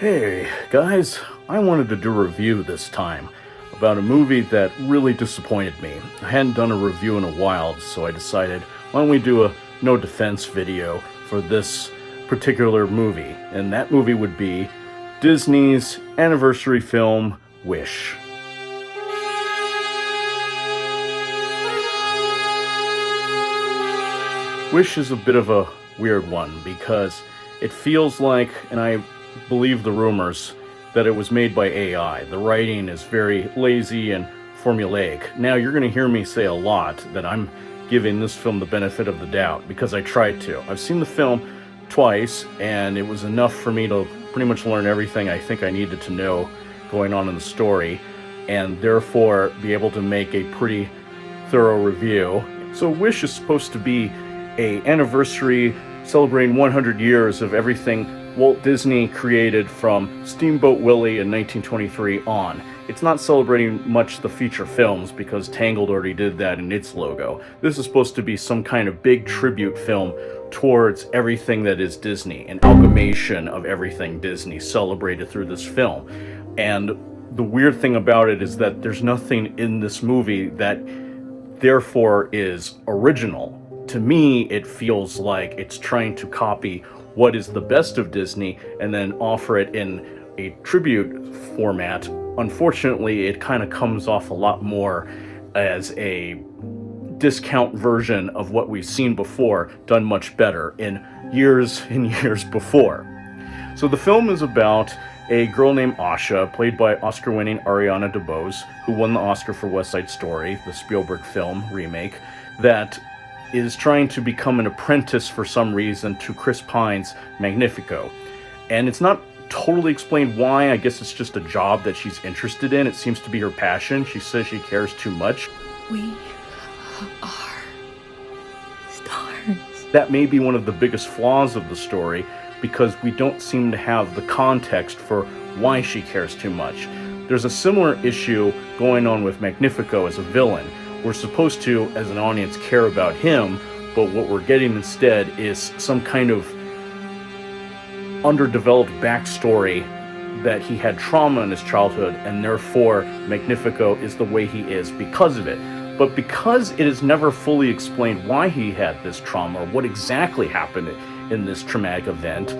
Hey, guys, I wanted to do a review this time about a movie that really disappointed me. I hadn't done a review in a while, so I decided, why don't we do a no defense video for this particular movie? And that movie would be Disney's anniversary film, Wish. Wish is a bit of a weird one because it feels like, and I believe the rumors, that it was made by AI. The writing is very lazy and formulaic. Now, you're going to hear me say a lot that I'm giving this film the benefit of the doubt because I tried to. I've seen the film twice, and it was enough for me to pretty much learn everything I think I needed to know going on in the story, and therefore be able to make a pretty thorough review. So Wish is supposed to be a anniversary celebrating 100 years of everything Walt Disney created from Steamboat Willie in 1923 on. It's not celebrating much the feature films because Tangled already did that in its logo. This is supposed to be some kind of big tribute film towards everything that is Disney, an amalgamation of everything Disney celebrated through this film. And the weird thing about it is that there's nothing in this movie that therefore is original. To me, it feels like it's trying to copy what is the best of Disney and then offer it in a tribute format. Unfortunately, it kind of comes off a lot more as a discount version of what we've seen before, done much better in years and years before. So the film is about a girl named Asha, played by Oscar-winning Ariana DeBose, who won the Oscar for West Side Story, the Spielberg film remake, that is trying to become an apprentice for some reason to Chris Pine's Magnifico. And it's not totally explained why. I guess it's just a job that she's interested in. It seems to be her passion. She says she cares too much. We are stars. That may be one of the biggest flaws of the story because we don't seem to have the context for why she cares too much. There's a similar issue going on with Magnifico as a villain. We're supposed to, as an audience, care about him, but what we're getting instead is some kind of underdeveloped backstory that he had trauma in his childhood, and therefore Magnifico is the way he is because of it. But because it is never fully explained why he had this trauma, or what exactly happened in this traumatic event,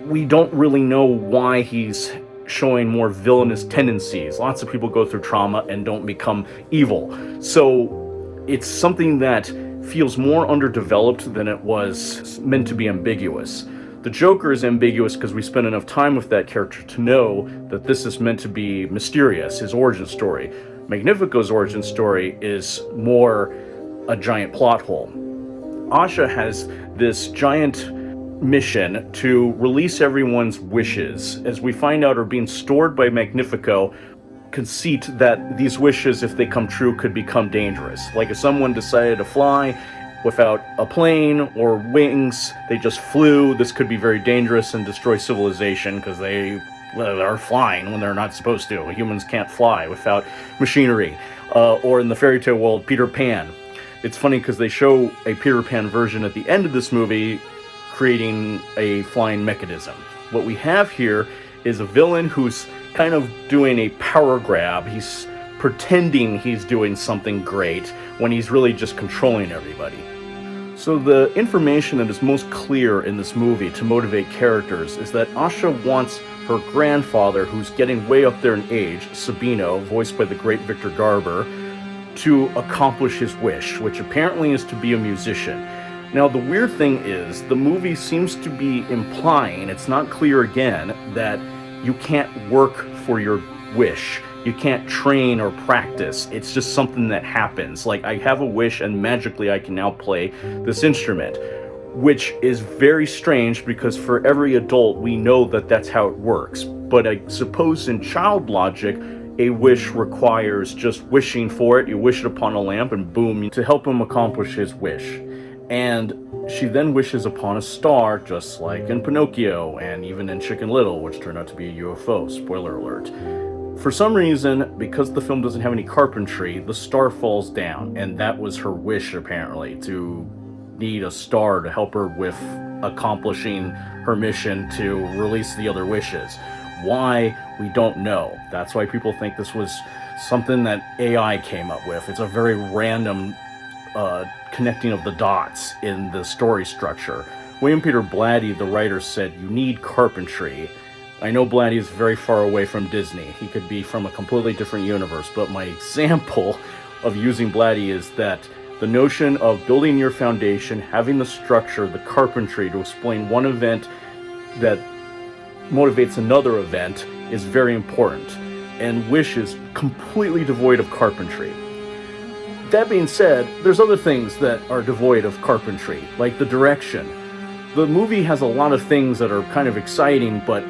we don't really know why he's showing more villainous tendencies. Lots of people go through trauma and don't become evil. So it's something that feels more underdeveloped than it was meant to be ambiguous. The Joker is ambiguous because we spent enough time with that character to know that this is meant to be mysterious, his origin story. Magnifico's origin story is more a giant plot hole. Asha has this giant mission to release everyone's wishes, as we find out are being stored by Magnifico, conceit that these wishes, if they come true, could become dangerous. Like if someone decided to fly without a plane or wings, they just flew, this could be very dangerous and destroy civilization because they are flying when they're not supposed to. Humans can't fly without machinery. Or in the fairy tale world, Peter Pan. It's funny because they show a Peter Pan version at the end of this movie creating a flying mechanism. What we have here is a villain who's kind of doing a power grab. He's pretending he's doing something great when he's really just controlling everybody. So the information that is most clear in this movie to motivate characters is that Asha wants her grandfather, who's getting way up there in age, Sabino, voiced by the great Victor Garber, to accomplish his wish, which apparently is to be a musician. Now, the weird thing is, the movie seems to be implying, it's not clear again, that you can't work for your wish. You can't train or practice. It's just something that happens. Like, I have a wish and magically I can now play this instrument, which is very strange because for every adult, we know that that's how it works. But I suppose in child logic, a wish requires just wishing for it. You wish it upon a lamp and boom, to help him accomplish his wish. And she then wishes upon a star, just like in Pinocchio, and even in Chicken Little, which turned out to be a UFO, spoiler alert. For some reason, because the film doesn't have any carpentry, the star falls down, and that was her wish, apparently, to need a star to help her with accomplishing her mission to release the other wishes. Why, we don't know. That's why people think this was something that AI came up with. It's a very random connecting of the dots in the story structure. William Peter Blatty, the writer, said, "You need carpentry." I know Blatty is very far away from Disney. He could be from a completely different universe, but my example of using Blatty is that the notion of building your foundation, having the structure, the carpentry to explain one event that motivates another event is very important. And Wish is completely devoid of carpentry. That being said, there's other things that are devoid of carpentry, like the direction. The movie has a lot of things that are kind of exciting, but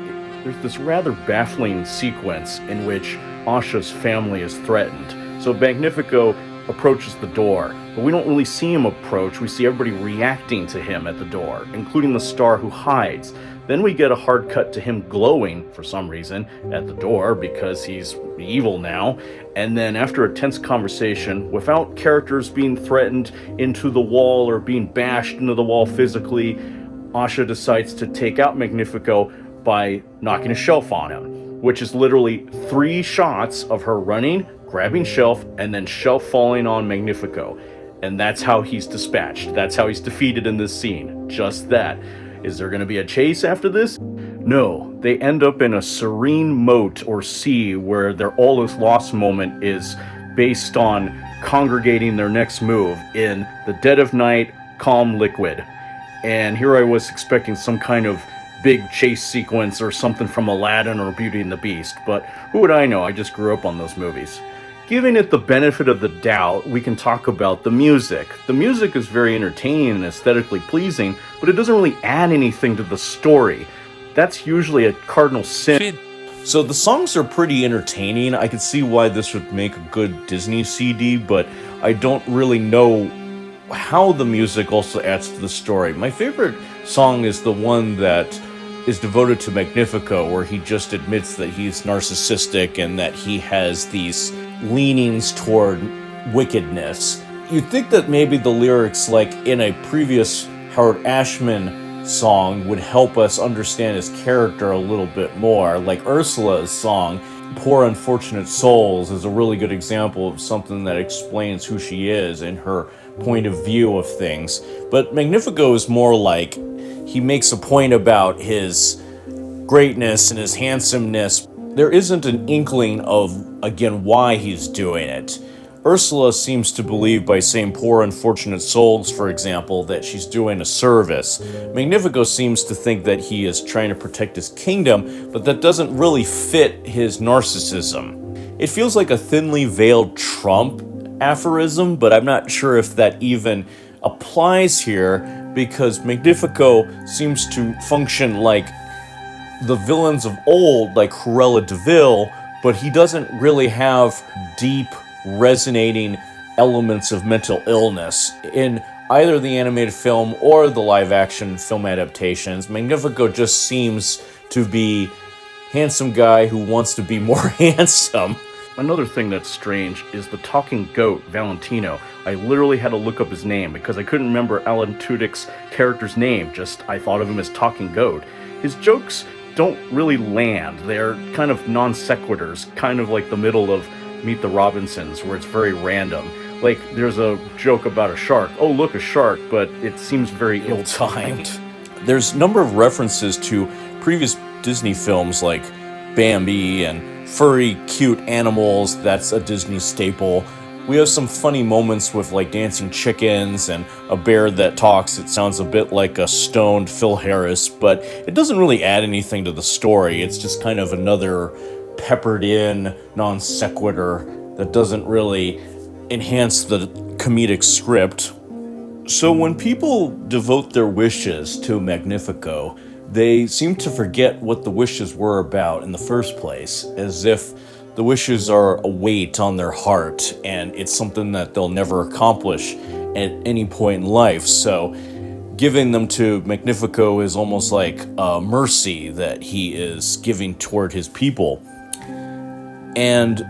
there's this rather baffling sequence in which Asha's family is threatened. So Magnifico approaches the door, but we don't really see him approach. We see everybody reacting to him at the door, including the star who hides. Then we get a hard cut to him glowing, for some reason, at the door because he's evil now. And then after a tense conversation, without characters being threatened into the wall or being bashed into the wall physically, Asha decides to take out Magnifico by knocking a shelf on him, which is literally 3 shots of her running, grabbing shelf, and then shelf falling on Magnifico. And that's how he's dispatched. That's how he's defeated in this scene. Just that. Is there going to be a chase after this? No. They end up in a serene moat or sea where their all is lost moment is based on congregating their next move in the dead of night, calm liquid. And here I was expecting some kind of big chase sequence or something from Aladdin or Beauty and the Beast, but who would I know? I just grew up on those movies. Giving it the benefit of the doubt, we can talk about the music. The music is very entertaining and aesthetically pleasing, but it doesn't really add anything to the story. That's usually a cardinal sin. So the songs are pretty entertaining. I could see why this would make a good Disney CD, but I don't really know how the music also adds to the story. My favorite song is the one that is devoted to Magnifico, where he just admits that he's narcissistic and that he has these leanings toward wickedness. You'd think that maybe the lyrics, like in a previous Howard Ashman song, would help us understand his character a little bit more. Like Ursula's song, Poor Unfortunate Souls, is a really good example of something that explains who she is and her point of view of things. But Magnifico is more like he makes a point about his greatness and his handsomeness. There isn't an inkling of, again, why he's doing it. Ursula seems to believe by saying poor unfortunate souls, for example, that she's doing a service. Magnifico seems to think that he is trying to protect his kingdom, but that doesn't really fit his narcissism. It feels like a thinly veiled Trump aphorism, but I'm not sure if that even applies here, because Magnifico seems to function like the villains of old, like Cruella de Vil, but he doesn't really have deep, resonating elements of mental illness. In either the animated film or the live-action film adaptations, Magnifico just seems to be a handsome guy who wants to be more handsome. Another thing that's strange is the talking goat, Valentino. I literally had to look up his name because I couldn't remember Alan Tudyk's character's name, just I thought of him as talking goat. His jokes don't really land. They're kind of non sequiturs, kind of like the middle of Meet the Robinsons, where it's very random. Like, there's a joke about a shark. Oh, look, a shark, but it seems very ill-timed. There's a number of references to previous Disney films like Bambi and furry, cute animals. That's a Disney staple. We have some funny moments with like dancing chickens and a bear that talks. It sounds a bit like a stoned Phil Harris, but it doesn't really add anything to the story. It's just kind of another peppered in non sequitur that doesn't really enhance the comedic script. So when people devote their wishes to Magnifico, they seem to forget what the wishes were about in the first place, as if the wishes are a weight on their heart and it's something that they'll never accomplish at any point in life. So giving them to Magnifico is almost like a mercy that he is giving toward his people. And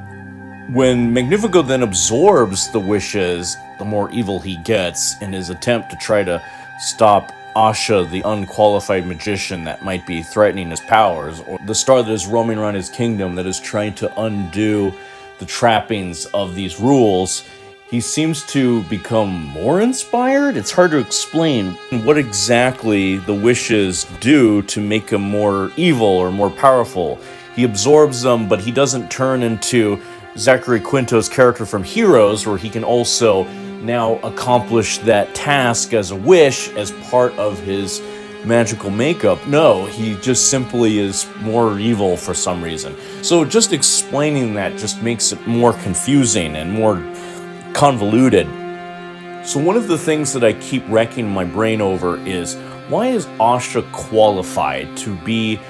when Magnifico then absorbs the wishes, the more evil he gets in his attempt to try to stop Asha, the unqualified magician that might be threatening his powers, or the star that is roaming around his kingdom that is trying to undo the trappings of these rules, he seems to become more inspired. It's hard to explain what exactly the wishes do to make him more evil or more powerful. He absorbs them, but he doesn't turn into Zachary Quinto's character from Heroes, where he can also now accomplish that task as a wish as part of his magical makeup. No, he just simply is more evil for some reason. So just explaining that just makes it more confusing and more convoluted. So one of the things that I keep racking my brain over is, why is Asha qualified to be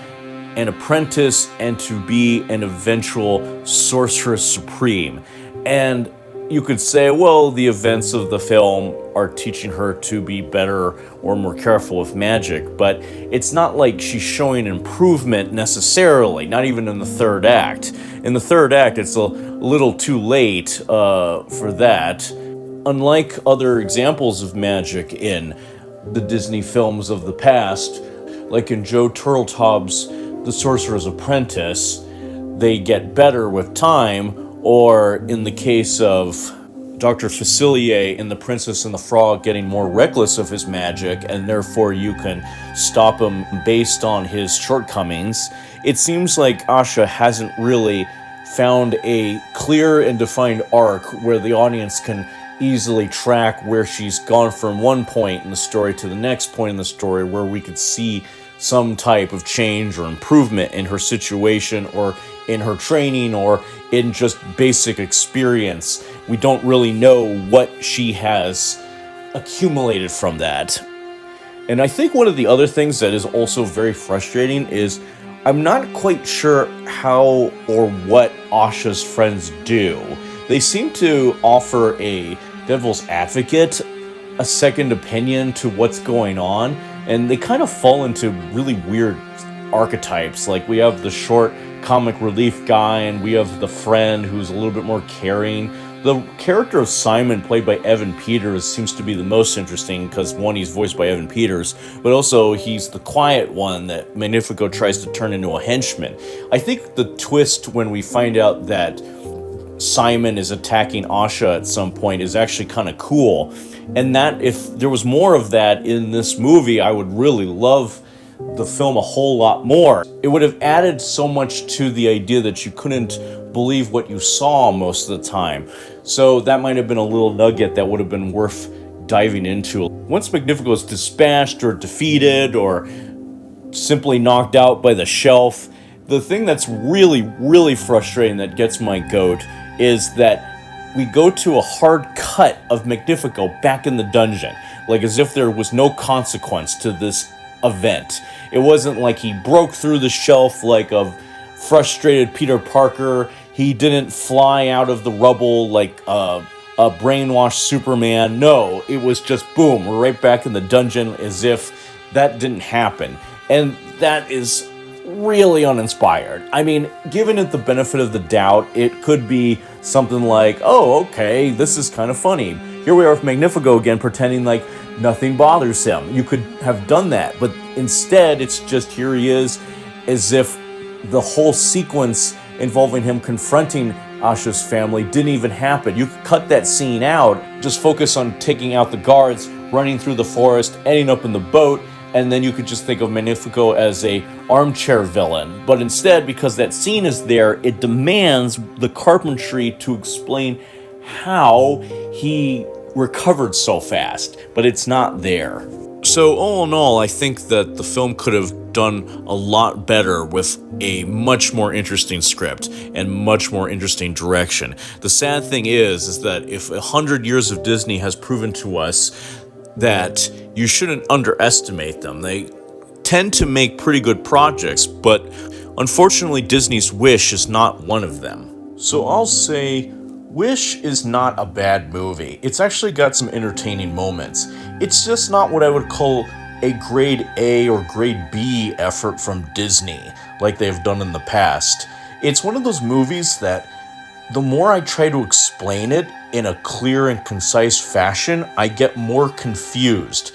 an apprentice and to be an eventual sorcerer supreme? And you could say, well, the events of the film are teaching her to be better or more careful with magic, but it's not like she's showing improvement necessarily, not even in the third act. In the third act, it's a little too late for that. Unlike other examples of magic in the Disney films of the past, like in Joe Turteltaub's The Sorcerer's Apprentice, they get better with time, or in the case of Dr. Facilier in The Princess and the Frog getting more reckless of his magic, and therefore you can stop him based on his shortcomings. It seems like Asha hasn't really found a clear and defined arc where the audience can easily track where she's gone from one point in the story to the next point in the story, where we could see some type of change or improvement in her situation or in her training or in just basic experience. We don't really know what she has accumulated from that. And I think one of the other things that is also very frustrating is I'm not quite sure how or what Asha's friends do. They seem to offer a devil's advocate, a second opinion to what's going on, and they kind of fall into really weird archetypes. Like, we have the short comic relief guy, and we have the friend who's a little bit more caring. The character of Simon, played by Evan Peters, seems to be the most interesting because, one, he's voiced by Evan Peters, but also he's the quiet one that Magnifico tries to turn into a henchman. I think the twist when we find out that Simon is attacking Asha at some point is actually kind of cool, and that if there was more of that in this movie, I would really love the film a whole lot more. It would have added so much to the idea that you couldn't believe what you saw most of the time. So that might have been a little nugget that would have been worth diving into. Once Magnifico is dispatched or defeated or simply knocked out by the shelf, the thing that's really, really frustrating that gets my goat is that we go to a hard cut of Magnifico back in the dungeon, like as if there was no consequence to this event. It wasn't like he broke through the shelf like a frustrated Peter Parker. He didn't fly out of the rubble like a brainwashed Superman. No, it was just boom, we're right back in the dungeon as if that didn't happen. And that is really uninspired. I mean, given it the benefit of the doubt, it could be something like, oh, okay, this is kind of funny. Here we are with Magnifico again, pretending like nothing bothers him. You could have done that, but instead it's just here he is, as if the whole sequence involving him confronting Asha's family didn't even happen. You could cut that scene out, just focus on taking out the guards, running through the forest, ending up in the boat, and then you could just think of Magnifico as a armchair villain. But instead, because that scene is there, it demands the carpentry to explain how he recovered so fast, but it's not there. So all in all, I think that the film could have done a lot better with a much more interesting script and much more interesting direction. The sad thing is that if 100 years of Disney has proven to us that you shouldn't underestimate them, they tend to make pretty good projects, but unfortunately Disney's Wish is not one of them. So I'll say Wish is not a bad movie. It's actually got some entertaining moments. It's just not what I would call a grade A or grade B effort from Disney, like they've done in the past. It's one of those movies that the more I try to explain it in a clear and concise fashion, I get more confused.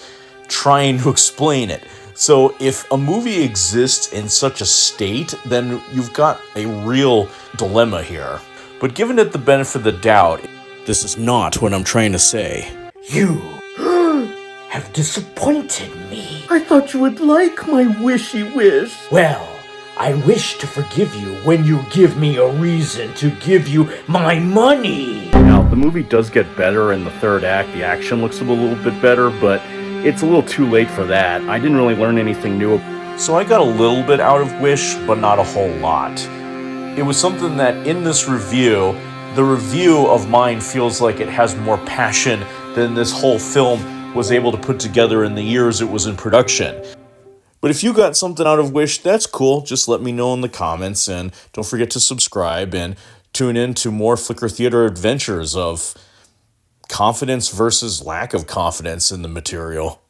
trying to explain it. So if a movie exists in such a state, then you've got a real dilemma here. But given it the benefit of the doubt, this is not what I'm trying to say. You have disappointed me. I thought you would like my wishy wish. Well, I wish to forgive you when you give me a reason to give you my money. Now, the movie does get better in the third act. The action looks a little bit better, but it's a little too late for that. I didn't really learn anything new. So I got a little bit out of Wish, but not a whole lot. It was something that in this review, the review of mine feels like it has more passion than this whole film was able to put together in the years it was in production. But if you got something out of Wish, that's cool. Just let me know in the comments, and don't forget to subscribe and tune in to more FlikerTheatre adventures of confidence versus lack of confidence in the material.